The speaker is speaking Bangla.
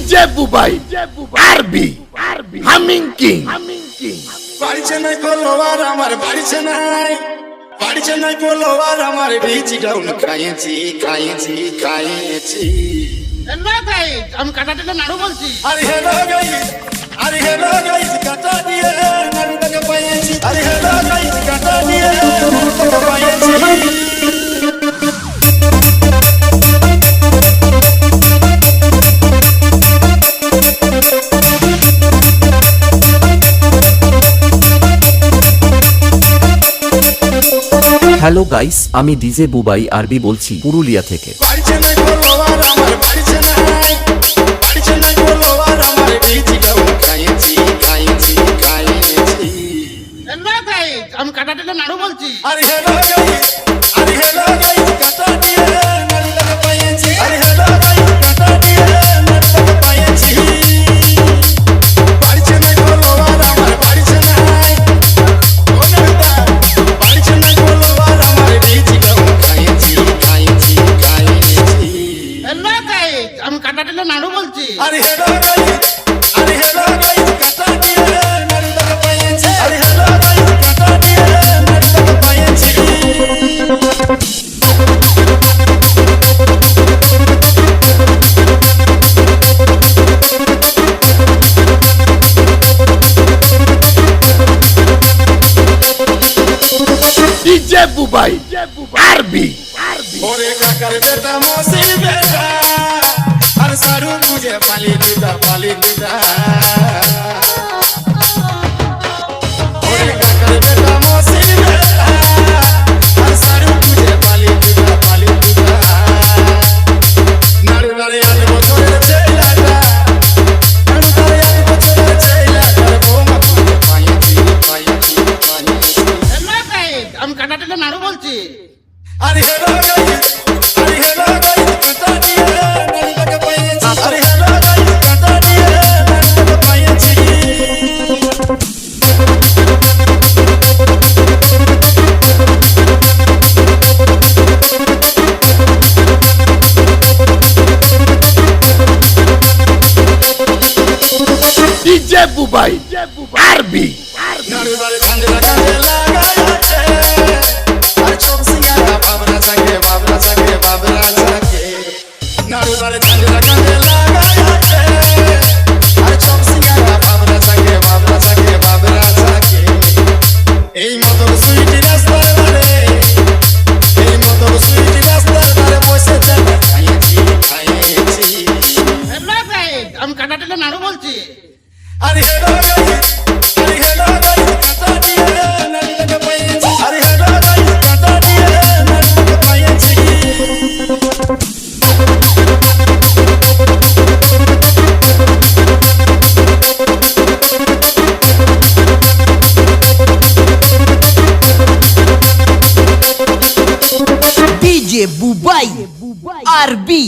ডিজে বুবাই আরবি হামিং কিং বাড়িছে নাই ফলোয়ার আমার বাড়িছে নাই ফলোয়ার আমার রিচ ডাউন খাইছি আমি কাটা টেনে নাড়ু বলছি। আরে হেলো গাইস কাটা দিয়ে নাড়ুটাকে পাইছি। আরে হেলো গাইস কাটা দিয়ে নাড়ুটাকে পাইছি। হ্যালো গাইস, আমি ডিজে বুবাই আরবি বলছি পুরুলিয়া থেকে। বাড়িছে নাই ফলোয়ার আমার বাড়িছে নাই ফলোয়ার আমার রিচ ডাউন খাইছি। আমি কাটা টেনে নাড়ু বলছি। আরে হেলো গাইস কাটা দিয়ে নাড়ুটাকে পাইছি। আরে হেলো গাইস কাটা দিয়ে নাড়ুটাকে পাইছি। বাড়িছে নাই ফলোয়ার আমার বাড়িছে নাই বাড়িছে নাই ফলোয়ার আমার রিচ ডাউন খাইছি। আমি কাটা টেনে নাড়ু বলছি। আরে হেলো গাইস কাটা দিয়ে নাড়ুটাকে পাইছি। আরে হেলো গাইস কাটা দিয়ে নাড়ুটাকে পাইছি। ডিজে বুবাই আরবি ওরে কাকার বেটা মসির বেটা আর সারু মুঝে পালি দিদা ওরে কাকার বেটা মসির বেটা আর সারু মুঝে পালি দিদা নাড়ু নাড়ে আট বছরের ছেলেটা বৌমা খুঁজে পাইছি। আমি কাটা টেনে নাড়ু বলছি। আরে হেলো গাইস কাটা দিয়ে নাড়ুটাকে পাইছি। আরে হেলো গাইস কাটা দিয়ে নাড়ুটাকে পাইছি। ডিজে বুবাই আরবি নাড়ু বাড়ি ঠান্ডা লাগাইছে আর চোখ সিঙ্গারা বাবরা চাকে নাড়ু বাড়ি ঠান্ডা লাগাইছে আর চোখ সিঙ্গারা বাবরা চাকে এই মতো সুইটি রাস্তার ধারে বসে যাবে খাইছি। আমি কাটা টেনে নাড়ু বলছি। আরে হেলো গাইস কাটা দিয়ে নাড়ুটাকে পাইছি। আরে হেলো গাইস কাটা দিয়ে নাড়ুটাকে পাইছি। ডিজে বুবাই আরবি।